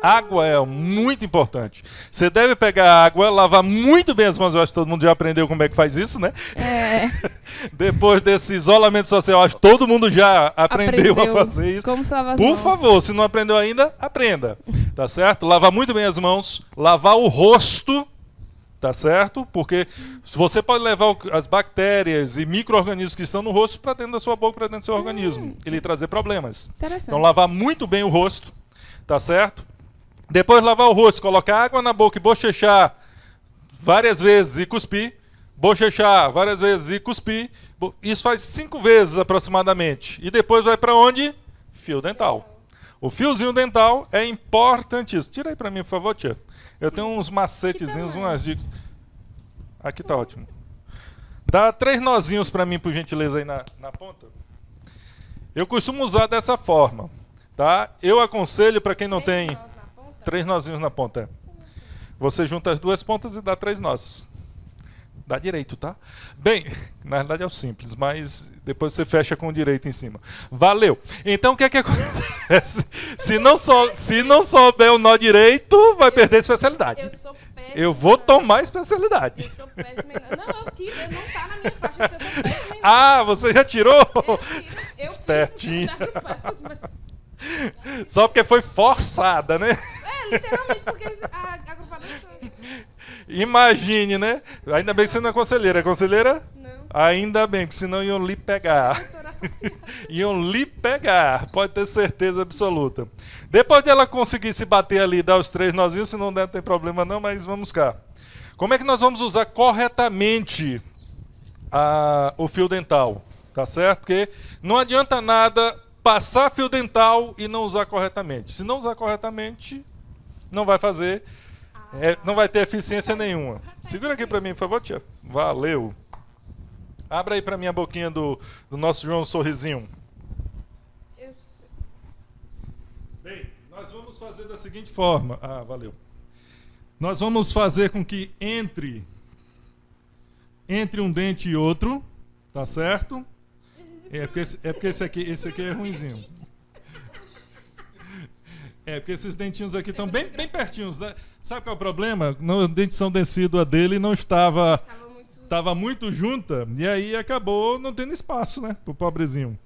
Água é muito importante. Você deve pegar água, lavar muito bem as mãos. Eu acho que todo mundo já aprendeu como é que faz isso, né? É. Depois desse isolamento social, acho que todo mundo já aprendeu a fazer isso. Como se lavar as mãos. Por favor, se não aprendeu ainda, aprenda. Tá certo? Lavar muito bem as mãos, lavar o rosto, tá certo? Porque você pode levar as bactérias e micro-organismos que estão no rosto para dentro da sua boca, para dentro do seu organismo, e lhe trazer problemas. Então, lavar muito bem o rosto, tá certo? Depois lavar o rosto, colocar água na boca e bochechar várias vezes e cuspir. Bochechar várias vezes e cuspir. Isso faz 5 vezes aproximadamente. E depois vai para onde? Fio dental. O fiozinho dental é importantíssimo. Tira aí para mim, por favor, tia. Eu tenho uns macetezinhos, umas dicas. Aqui tá ótimo. Dá 3 nozinhos para mim, por gentileza, aí na ponta. Eu costumo usar dessa forma. Tá? Eu aconselho para quem não tem... 3 nozinhos na ponta. Você junta as 2 pontas e dá 3 nós. Dá direito, tá? Bem, na verdade é o simples, mas depois você fecha com o direito em cima. Valeu! Então o que é que acontece? Se não souber o nó direito, vai perder a especialidade. Eu sou péssima. Eu vou tomar a especialidade. Eu sou péssima. Não, eu tiro, não tá na minha faixa porque eu sou péssima. Ah, você já tirou? Eu tiro. Espertinho. Só porque foi forçada, né? Literalmente, porque a agrupadora... Imagine, né? Ainda bem que você não é conselheira. É conselheira? Não. Ainda bem, porque senão iam lhe pegar. Iam lhe pegar, pode ter certeza absoluta. Depois de ela conseguir se bater ali e dar os 3 nozinhos, se não der, não tem problema não, mas vamos cá. Como é que nós vamos usar corretamente o fio dental? Tá certo? Porque não adianta nada passar fio dental e não usar corretamente. Se não usar corretamente, não vai fazer, não vai ter eficiência nenhuma. Segura aqui para mim, por favor, tia. Valeu. Abra aí para mim a boquinha do nosso João Sorrisinho. Bem, nós vamos fazer da seguinte forma. Valeu. Nós vamos fazer com que entre um dente e outro, tá certo? É porque esse aqui é ruinzinho. Porque esses dentinhos aqui estão bem pertinhos. Né? Sabe qual é o problema? A dentição decídua dele não estava muito junta, e aí acabou não tendo espaço, né? Pro pobrezinho.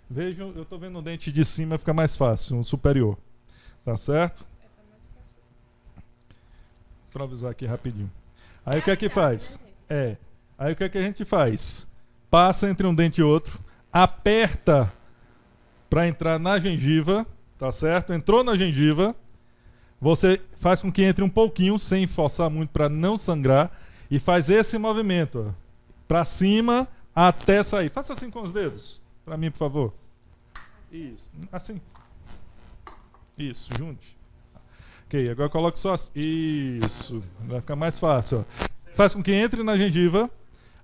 Vejam, eu tô vendo o dente de cima, fica mais fácil, o superior. Tá certo? Vou avisar aqui rapidinho. Aí o que é que faz? Aí o que é que a gente faz? Passa entre um dente e outro, aperta para entrar na gengiva, tá certo? Entrou na gengiva, você faz com que entre um pouquinho, sem forçar muito para não sangrar, e faz esse movimento, ó, para cima até sair. Faça assim com os dedos, para mim, por favor. Isso, assim. Isso, junte. Ok, agora coloque só assim. Isso, vai ficar mais fácil. Ó. Faz com que entre na gengiva,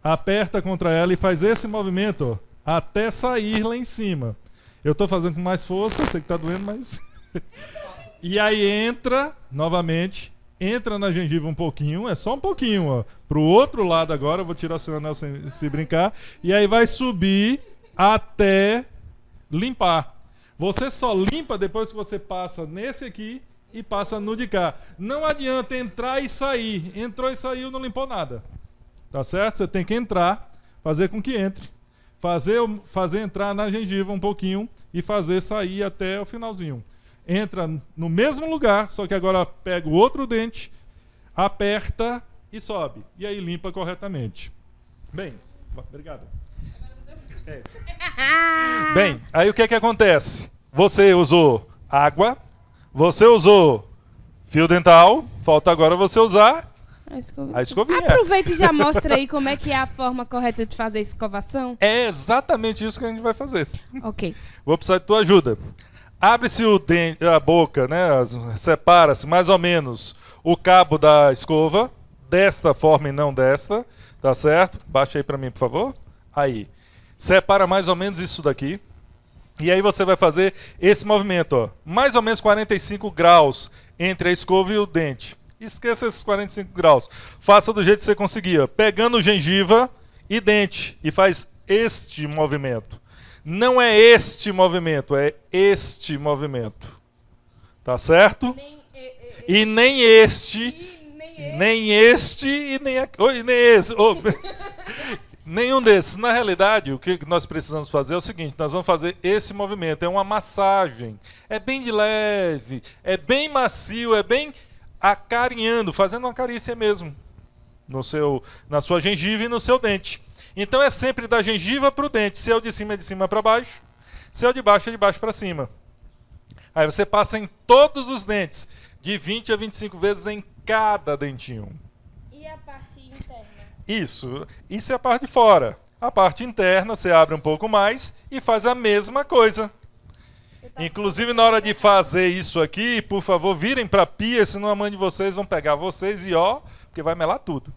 aperta contra ela e faz esse movimento, ó, até sair lá em cima. Eu estou fazendo com mais força, sei que está doendo, mas... E aí entra, novamente, entra na gengiva um pouquinho, é só um pouquinho, ó. Pro outro lado agora, eu vou tirar o seu anel sem se brincar. E aí vai subir até limpar. Você só limpa depois que você passa nesse aqui e passa no de cá. Não adianta entrar e sair. Entrou e saiu, não limpou nada. Tá certo? Você tem que entrar, fazer com que entre. Fazer entrar na gengiva um pouquinho e fazer sair até o finalzinho. Entra no mesmo lugar, só que agora pega o outro dente, aperta e sobe. E aí limpa corretamente. Bem, obrigado. Bem, aí o que é que acontece? Você usou água, você usou fio dental, falta agora você usar a escovinha. Aproveita e já mostra aí como é que é a forma correta de fazer a escovação. É exatamente isso que a gente vai fazer. Ok. Vou precisar de tua ajuda. Abre-se a boca, né? Separa-se mais ou menos o cabo da escova, desta forma e não desta, tá certo? Baixa aí para mim, por favor. Aí. Separa mais ou menos isso daqui. E aí você vai fazer esse movimento, ó, mais ou menos 45 graus entre a escova e o dente. Esqueça esses 45 graus. Faça do jeito que você conseguia, pegando gengiva e dente, e faz este movimento. Não é este movimento, é este movimento. Tá certo? E nem este, nem este e nem esse. Oh. Nenhum desses. Na realidade, o que nós precisamos fazer é o seguinte, nós vamos fazer esse movimento, é uma massagem. É bem de leve, é bem macio, é bem acarinhando, fazendo uma carícia mesmo na sua gengiva e no seu dente. Então é sempre da gengiva para o dente. Se é o de cima, é de cima para baixo. Se é o de baixo, é de baixo para cima. Aí você passa em todos os dentes, de 20 a 25 vezes em cada dentinho. E a parte interna? Isso é a parte de fora. A parte interna você abre um pouco mais e faz a mesma coisa. Inclusive na hora de fazer isso aqui, por favor, virem para a pia, senão a mãe de vocês vão pegar vocês e ó, porque vai melar tudo.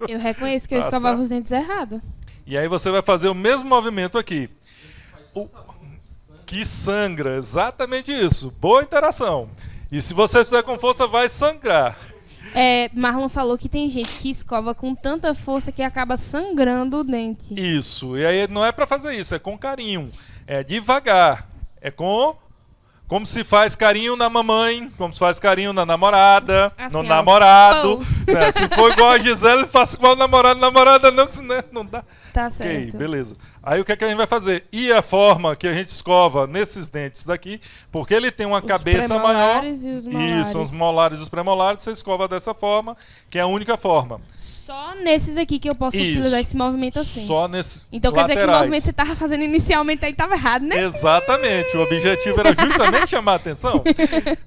Eu reconheço que eu escovava os dentes errado. E aí você vai fazer o mesmo movimento aqui. Que sangra, exatamente isso. Boa interação. E se você fizer com força, vai sangrar. Marlon falou que tem gente que escova com tanta força que acaba sangrando o dente. Isso. E aí não é para fazer isso, é com carinho. É devagar. É como se faz carinho na mamãe, como se faz carinho na namorada, assim, no namorado. Né? Se for igual a Gisele, faça igual o namorado, namorada não, que senão não dá. Tá certo. Ok, beleza. Aí o que é que a gente vai fazer? E a forma que a gente escova nesses dentes daqui, porque ele tem uma cabeça maior. E os molares. Isso, os molares e os premolares, você escova dessa forma, que é a única forma. Só nesses aqui que eu posso utilizar esse movimento assim. Só nesses Então quer dizer que o movimento que você estava fazendo inicialmente aí estava errado, né? Exatamente. O objetivo era justamente chamar a atenção.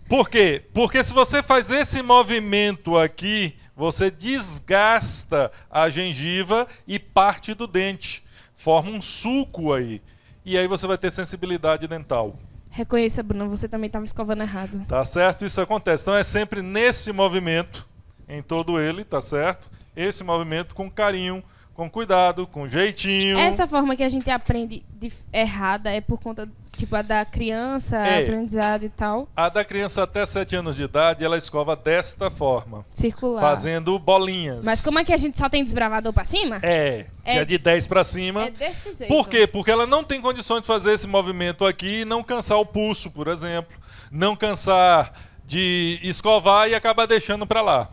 Por quê? Porque se você faz esse movimento aqui, você desgasta a gengiva e parte do dente. Forma um sulco aí. E aí você vai ter sensibilidade dental. Reconheça, Bruno, você também estava escovando errado. Tá certo? Isso acontece. Então é sempre nesse movimento, em todo ele, tá certo? Esse movimento com carinho, com cuidado, com jeitinho. Essa forma que a gente aprende errada é por conta, tipo, a da criança, aprendizado e tal? A da criança até 7 anos de idade, ela escova desta forma. Circular. Fazendo bolinhas. Mas como é que a gente só tem desbravador pra cima? Que é de 10 pra cima. É desse jeito. Por quê? Porque ela não tem condições de fazer esse movimento aqui e não cansar o pulso, por exemplo. Não cansar de escovar e acabar deixando pra lá.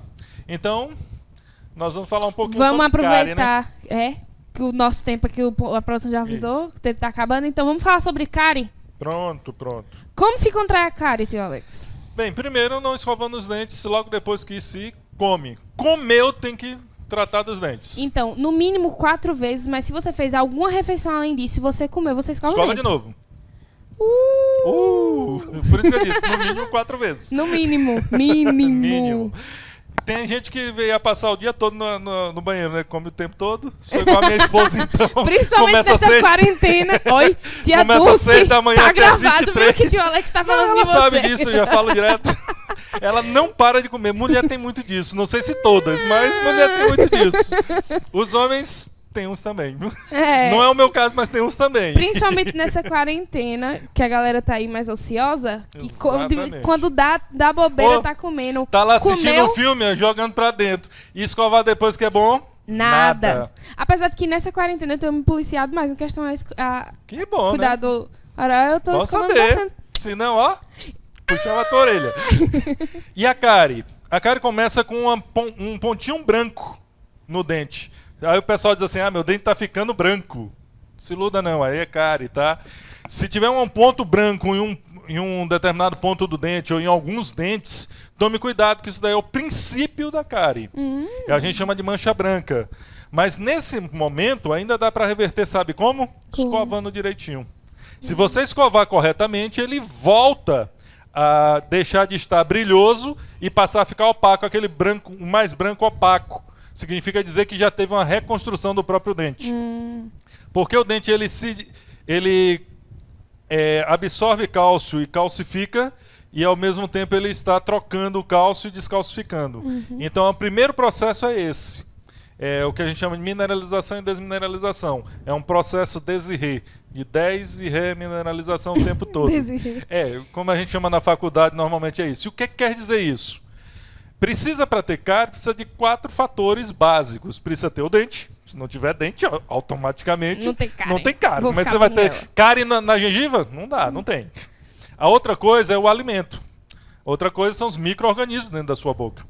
Então, nós vamos falar um pouquinho sobre aproveitar, cárie, né? que o nosso tempo aqui, a produção já avisou, que o tempo tá acabando. Então vamos falar sobre cárie. Pronto. Como se contrai a cárie, tio Alex? Bem, primeiro não escovando os dentes, logo depois que se come. Comeu, tem que tratar dos dentes. Então, no mínimo 4 vezes, mas se você fez alguma refeição além disso, você comeu, você escova o dente. De novo. Por isso que eu disse, no mínimo 4 vezes. No mínimo. Mínimo. Mínimo. Tem gente que ia passar o dia todo no banheiro, né? Come o tempo todo. Sou igual a minha esposa, então. Principalmente começa nessa quarentena. Oi, tia Começa às 6 da manhã tá até às gravado, 23. viu, que o Alex tá falando Ela de você. sabe disso, eu já falo direto. Ela não para de comer. Mulher tem muito disso. Não sei se todas, mas mulher tem muito disso. Os homens tem uns também. É. Não é o meu caso, mas tem uns também. Principalmente nessa quarentena, que a galera tá aí mais ociosa, que Exatamente. quando dá bobeira, Pô, tá comendo. Tá lá assistindo Comeu, um filme, ó, jogando pra dentro. E escovar depois que é bom? nada. Apesar de que nessa quarentena eu tenho me policiado mais em questão a Que bom, cuidar né? do... Ora, eu tô Bom escovando saber. bastante. Senão, ó, puxava a tua orelha. E a cárie? A cárie começa com um pontinho branco no dente. Aí o pessoal diz assim, meu dente tá ficando branco. Se iluda não, aí é cárie, tá? Se tiver um ponto branco em um determinado ponto do dente ou em alguns dentes, tome cuidado que isso daí é o princípio da cárie. A gente chama de mancha branca. Mas nesse momento ainda dá para reverter, sabe como? Escovando direitinho. Se você escovar corretamente, ele volta a deixar de estar brilhoso e passar a ficar opaco, aquele branco, mais branco opaco. Significa dizer que já teve uma reconstrução do próprio dente. Porque o dente ele absorve cálcio e calcifica, e ao mesmo tempo ele está trocando o cálcio e descalcificando. Então o primeiro processo é esse. É o que a gente chama de mineralização e desmineralização. É um processo desirê, de des e remineralização o tempo todo. Como a gente chama na faculdade, normalmente é isso. E o que quer dizer isso? Precisa, para ter cárie, precisa de 4 fatores básicos. Precisa ter o dente. Se não tiver dente, automaticamente não tem cárie. Mas você vai ter cárie na gengiva? Não dá, não tem. A outra coisa é o alimento. Outra coisa são os micro-organismos dentro da sua boca.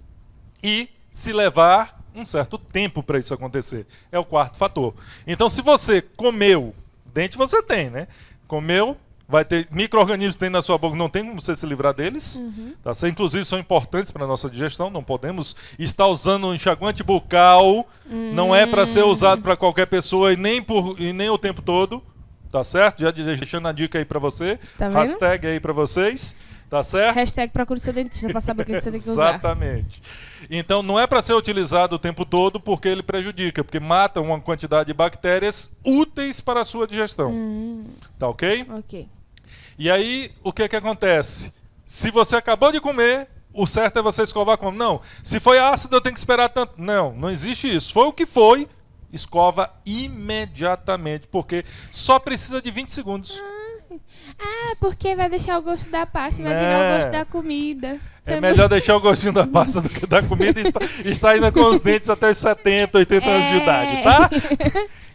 E se levar um certo tempo para isso acontecer. É o 4º fator. Então, se você comeu, dente você tem, né? Comeu, vai ter micro-organismos que tem na sua boca, não tem como você se livrar deles. Tá? Inclusive, são importantes para a nossa digestão. Não podemos estar usando um enxaguante bucal. Não é para ser usado para qualquer pessoa e nem o tempo todo. Tá certo? Já deixando a dica aí para você. Tá vendo? Hashtag aí para vocês. Tá certo? Hashtag procure seu dentista para saber o que você tem que usar. Exatamente. Então não é para ser utilizado o tempo todo porque ele prejudica, porque mata uma quantidade de bactérias úteis para a sua digestão. Tá ok? Ok. E aí, o que acontece? Se você acabou de comer, o certo é você escovar como? Não. Se foi ácido, eu tenho que esperar tanto. Não, não existe isso. Foi o que foi, escova imediatamente, porque só precisa de 20 segundos. Porque vai deixar o gosto da pasta, vai tirar o gosto da comida. É melhor deixar o gostinho da pasta do que da comida e estar ainda com os dentes até os 70, 80 anos de idade, tá?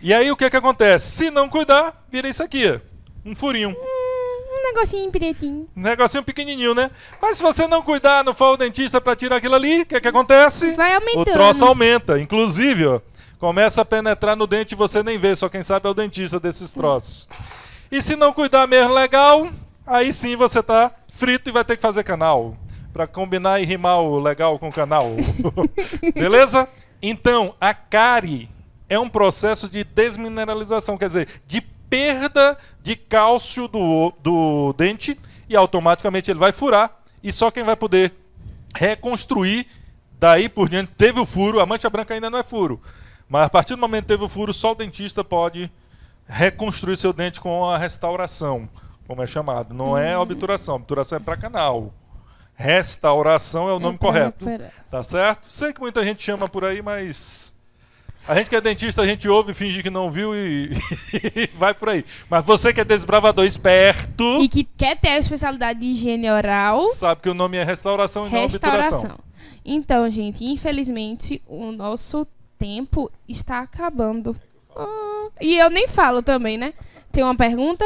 E aí o que acontece? Se não cuidar, vira isso aqui, ó, um furinho. Um negocinho pretinho. Um negocinho pequenininho, né? Mas se você não cuidar, não for o dentista para tirar aquilo ali, o que acontece? Vai aumentando. O troço aumenta. Inclusive, ó, começa a penetrar no dente e você nem vê, só quem sabe é o dentista desses troços. E se não cuidar mesmo legal, aí sim você tá frito e vai ter que fazer canal. Para combinar e rimar o legal com o canal. Beleza? Então, a cárie é um processo de desmineralização, quer dizer, de perda de cálcio do dente, e automaticamente ele vai furar, e só quem vai poder reconstruir daí por diante, teve o furo, a mancha branca ainda não é furo, mas a partir do momento que teve o furo, só o dentista pode reconstruir seu dente com a restauração, como é chamado. Não é obturação, obturação é para canal. Restauração é o nome correto. Tá certo? Sei que muita gente chama por aí, mas a gente que é dentista, a gente ouve, finge que não viu e vai por aí. Mas você que é desbravador esperto e que quer ter a especialidade de higiene oral, sabe que o nome é restauração e não obturação. Então, gente, infelizmente o nosso tempo está acabando. E eu nem falo também, né? Tem uma pergunta?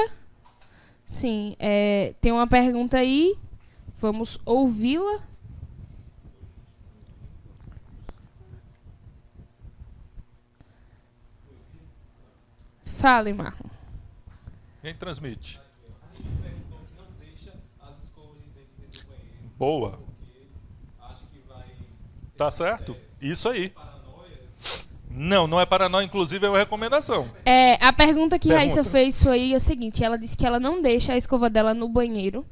Sim, tem uma pergunta aí. Vamos ouvi-la. Fale, Marlon. Quem transmite? Boa. Tá certo? Isso aí. Não, não é paranoia, inclusive é uma recomendação. A pergunta que Pergunta. Raíssa fez foi o seguinte, ela disse que ela não deixa a escova dela no banheiro.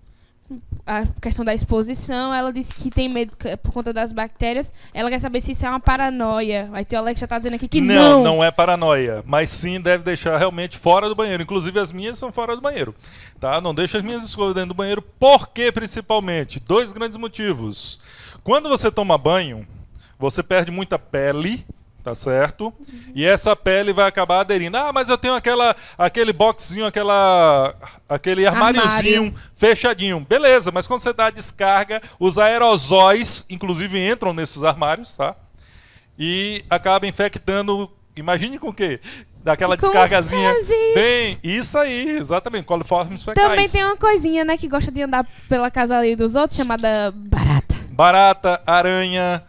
A questão da exposição, ela disse que tem medo por conta das bactérias. Ela quer saber se isso é uma paranoia. Aí o Alex já tá dizendo aqui que não. Não é paranoia, mas sim deve deixar realmente fora do banheiro. Inclusive as minhas são fora do banheiro, tá? Não deixa as minhas escovas dentro do banheiro. Por quê, principalmente? 2 grandes motivos. Quando você toma banho, você perde muita pele, tá certo? E essa pele vai acabar aderindo. Ah, mas eu tenho aquele boxzinho, aquele armáriozinho fechadinho. Beleza, mas quando você dá a descarga, os aerosóis, inclusive, entram nesses armários, tá? E acaba infectando, imagine com o quê? Daquela descargazinha. Bem, isso aí, exatamente, coliformes fecais. Também tem uma coisinha, né, que gosta de andar pela casa ali dos outros, chamada barata. Barata, aranha,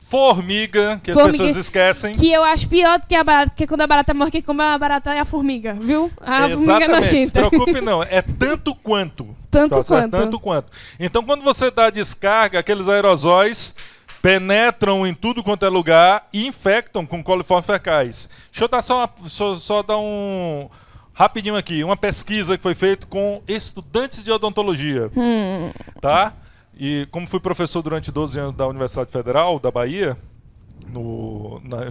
formiga, que as pessoas esquecem. Que eu acho pior do que a barata, porque quando a barata morre, quem come a barata é a formiga, viu? A formiga Exatamente, nojenta. se preocupe não, é tanto quanto. Tanto certo? quanto. Tanto quanto. Então quando você dá descarga, aqueles aerosóis penetram em tudo quanto é lugar e infectam com coliformes fecais. Deixa eu dar só dar um rapidinho aqui, uma pesquisa que foi feita com estudantes de odontologia, tá? E como fui professor durante 12 anos da Universidade Federal da Bahia,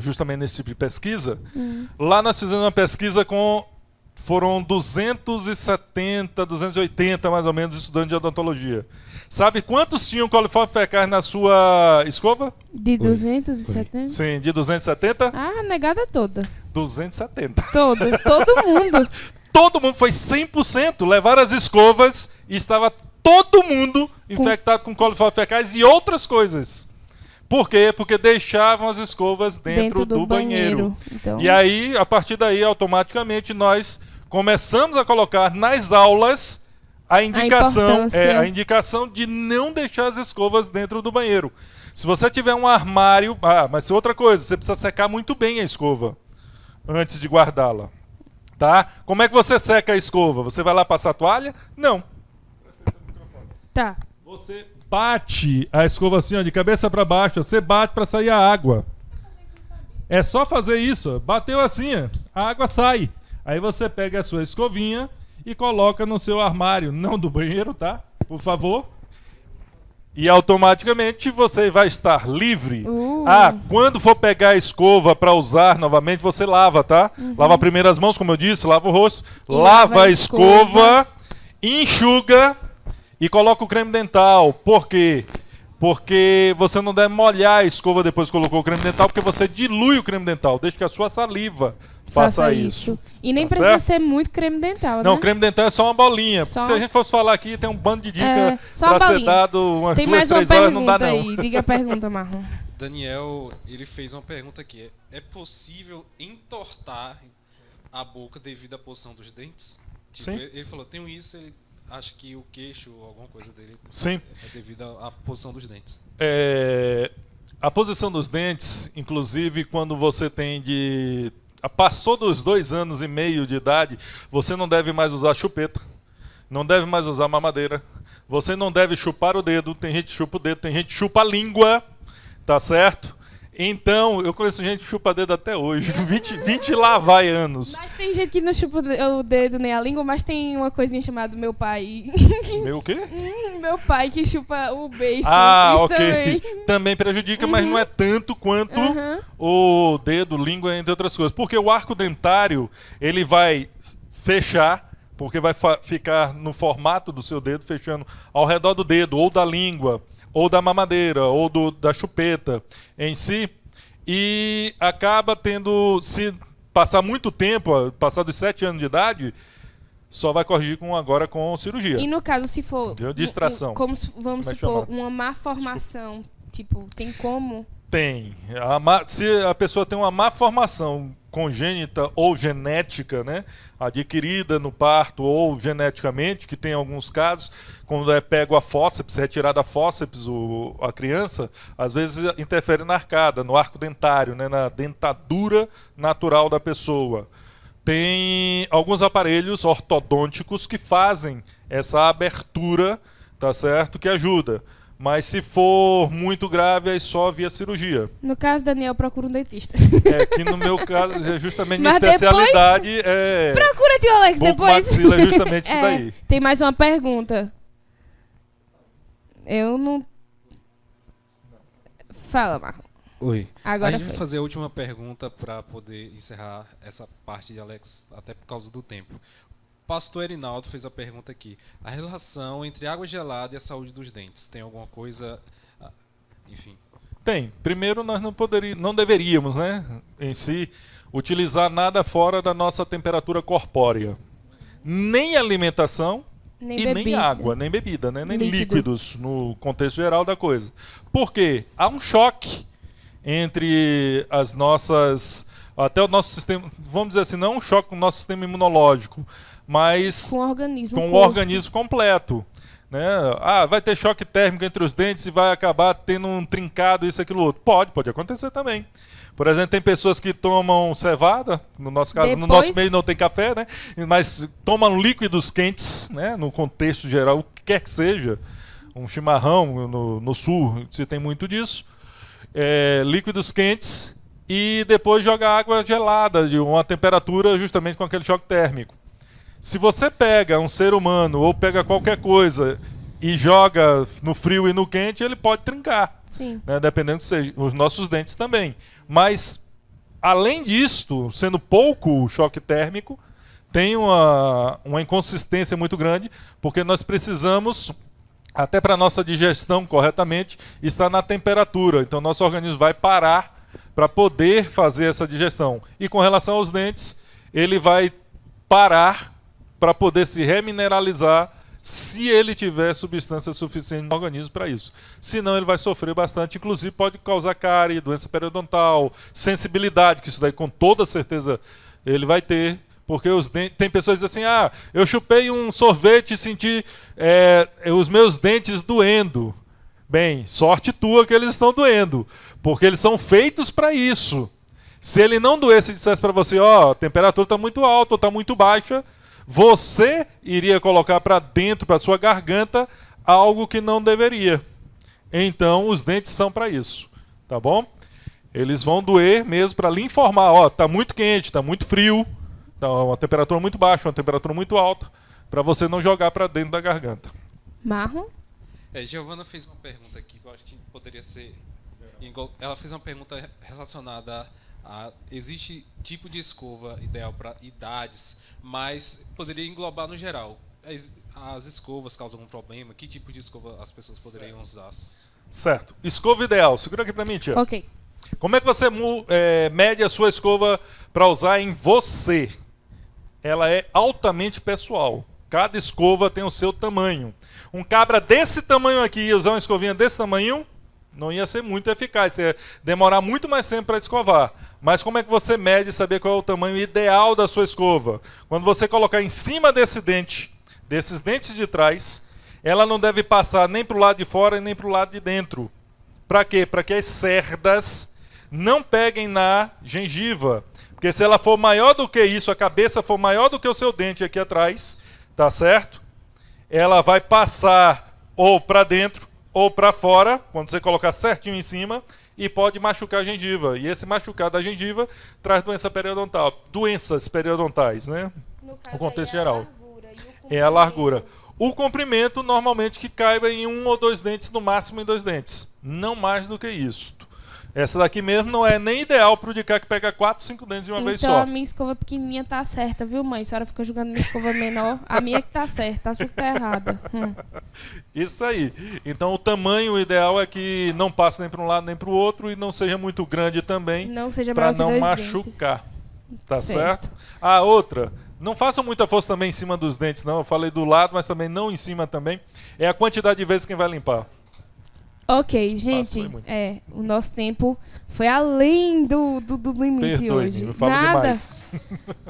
justamente nesse tipo de pesquisa, lá nós fizemos uma pesquisa foram 270, 280 mais ou menos estudantes de odontologia. Sabe quantos tinham coliformes fecais na sua escova? De 270? Sim, de 270? Ah, negada toda. 270. Todo mundo. Todo mundo foi 100%, levaram as escovas e estava todo mundo infectado com coliformes fecais e outras coisas. Por quê? Porque deixavam as escovas dentro do banheiro. Então... E aí, a partir daí, automaticamente, nós começamos a colocar nas aulas a indicação de não deixar as escovas dentro do banheiro. Se você tiver um armário... mas outra coisa, você precisa secar muito bem a escova antes de guardá-la. Tá? Como é que você seca a escova? Você vai lá passar a toalha? Não. Tá. Você bate a escova assim, ó, de cabeça para baixo. Você bate para sair a água. É só fazer isso. Bateu assim, ó, a água sai. Aí você pega a sua escovinha e coloca no seu armário, não do banheiro, tá? Por favor. E automaticamente você vai estar livre. Quando for pegar a escova para usar novamente, você lava, tá? Lava primeiro as mãos, como eu disse, lava o rosto, lava a escova, enxuga e coloca o creme dental. Por quê? Porque você não deve molhar a escova depois que colocou o creme dental, porque você dilui o creme dental. Deixa que a sua saliva faça isso. E nem Tá precisa certo? ser muito creme dental, Não, né? creme dental é só uma bolinha. Só- Se a gente fosse falar aqui, tem um bando de dicas só uma pra ser bolinha. dado umas Tem 2, mais uma 3 horas, não pergunta dá não. aí. Diga a pergunta, Marlon. Daniel, ele fez uma pergunta aqui. É possível entortar a boca devido à posição dos dentes? Tipo, Sim. ele falou, tenho isso, ele acha que o queixo ou alguma coisa dele Sim. é devido à posição dos dentes. A posição dos dentes, inclusive quando você passou dos 2 anos e meio de idade, você não deve mais usar chupeta, não deve mais usar mamadeira, você não deve chupar o dedo, tem gente que chupa o dedo, tem gente que chupa a língua, tá certo? Então, eu conheço gente que chupa dedo até hoje, 20 lá vai anos. Mas tem gente que não chupa o dedo nem a língua, mas tem uma coisinha chamada meu pai. Meu o quê? Meu pai que chupa o beiço. Isso Ok. também. Também prejudica, mas não é tanto quanto Uhum. o dedo, língua, entre outras coisas. Porque o arco dentário, ele vai fechar, porque vai ficar no formato do seu dedo, fechando ao redor do dedo, ou da língua, ou da mamadeira, ou da chupeta em si, e acaba se passar muito tempo, passar dos 7 anos de idade, só vai corrigir agora com cirurgia. E no caso, se for... Entendeu? Distração. Vamos Como é supor, chamado? uma má formação. Tipo, tem como... Tem. Se a pessoa tem uma má formação congênita ou genética, né, adquirida no parto ou geneticamente, que tem alguns casos, quando é pego a fórceps, retirada a fórceps a criança, às vezes interfere na arcada, no arco dentário, né, na dentadura natural da pessoa. Tem alguns aparelhos ortodônticos que fazem essa abertura, tá certo, que ajuda. Mas se for muito grave, aí só via cirurgia. No caso, Daniel, procura um dentista. É que no meu caso, é justamente minha Mas depois- especialidade é... Procura, tio Alex, depois. bucomaxila, é justamente isso daí. Tem mais uma pergunta. Eu não... Fala, Marlon. Oi. Agora a gente vai foi. fazer a última pergunta para poder encerrar essa parte de Alex, até por causa do tempo. O pastor Erinaldo fez a pergunta aqui. A relação entre água gelada e a saúde dos dentes. Tem alguma coisa... Enfim. Tem. Primeiro, nós não deveríamos, né, em si, utilizar nada fora da nossa temperatura corpórea. Nem alimentação Nem e bebida. nem água, nem bebida, né, nem Líquido. líquidos no contexto geral da coisa. Por quê? Há um choque entre as nossas... Até o nosso sistema... Vamos dizer assim, não um choque com o nosso sistema imunológico, mas Com o organismo. com o corpo. organismo completo. Né? Ah, vai ter choque térmico entre os dentes e vai acabar tendo um trincado, isso, aquilo, outro. Pode acontecer também. Por exemplo, tem pessoas que tomam cevada, no nosso caso, no Depois- nosso meio não tem café, né? Mas tomam líquidos quentes, né? No contexto geral, o que quer que seja, um chimarrão no sul, se tem muito disso, líquidos quentes e depois joga água gelada, de uma temperatura justamente com aquele choque térmico. Se você pega um ser humano ou pega qualquer coisa e joga no frio e no quente, ele pode trincar, Sim. né? Dependendo que seja. Os nossos dentes também. Mas, além disto, sendo pouco o choque térmico, tem uma inconsistência muito grande, porque nós precisamos, até para a nossa digestão corretamente, estar na temperatura. Então, nosso organismo vai parar para poder fazer essa digestão. E com relação aos dentes, ele vai parar para poder se remineralizar se ele tiver substância suficiente no organismo para isso. Senão ele vai sofrer bastante, inclusive pode causar cárie, doença periodontal, sensibilidade, que isso daí com toda certeza ele vai ter, porque os dentes, tem pessoas que dizem assim, eu chupei um sorvete e senti os meus dentes doendo. Bem, sorte tua que eles estão doendo, porque eles são feitos para isso. Se ele não doesse e dissesse para você, a temperatura está muito alta ou está muito baixa, você iria colocar para dentro, para sua garganta, algo que não deveria. Então, os dentes são para isso, tá bom? Eles vão doer mesmo para lhe informar, está muito quente, está muito frio, tá uma temperatura muito baixa, uma temperatura muito alta, para você não jogar para dentro da garganta. Marlon? Giovana fez uma pergunta aqui que eu acho que poderia ser... Ela fez uma pergunta relacionada existe tipo de escova ideal para idades, mas poderia englobar no geral. As escovas causam algum problema? Que tipo de escova as pessoas poderiam usar? Certo. Escova ideal. Segura aqui para mim, tia. Ok. Como é que você mede a sua escova para usar em você? Ela é altamente pessoal. Cada escova tem o seu tamanho. Um cabra desse tamanho aqui e usar uma escovinha desse tamanho, não ia ser muito eficaz. Ia demorar muito mais tempo para escovar. Mas como é que você mede e saber qual é o tamanho ideal da sua escova? Quando você colocar em cima desse dente, desses dentes de trás, ela não deve passar nem para o lado de fora e nem para o lado de dentro. Para quê? Para que as cerdas não peguem na gengiva. Porque se ela for maior do que isso, a cabeça for maior do que o seu dente aqui atrás, tá certo? Ela vai passar ou para dentro ou para fora, quando você colocar certinho em cima, e pode machucar a gengiva. E esse machucar da gengiva traz doença periodontal, doenças periodontais, né? No contexto geral. É a largura. O comprimento, normalmente, que caiba em 1 ou 2 dentes, no máximo em 2 dentes. Não mais do que isto. Essa daqui mesmo não é nem ideal para o de cá que pega 4, 5 dentes de uma vez Então só. a minha escova pequenininha tá certa, viu, mãe? A senhora fica julgando minha escova menor. A minha que tá certa, a sua que tá errada. Isso aí. Então o tamanho ideal é que não passe nem para um lado nem para o outro e não seja muito grande também, Não seja para maior que não 2 machucar. Tá Certo. certo? A outra, não façam muita força também em cima dos dentes, não. Eu falei do lado, mas também não em cima também. É a quantidade de vezes quem vai limpar. Ok, Passou aí gente, muito. o nosso tempo foi além do limite Perdoe-me, hoje. eu falo Nada. demais.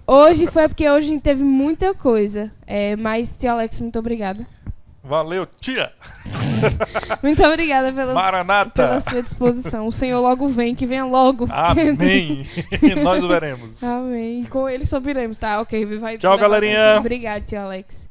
Hoje foi porque hoje a gente teve muita coisa. Mas, tio Alex, muito obrigada. Valeu, tia! Muito obrigada Maranata! pela sua disposição. O Senhor logo vem, que venha logo. Amém! Nós o veremos. Amém. Com ele subiremos, tá? Ok, vai. Tchau, galerinha. Obrigada, tio Alex.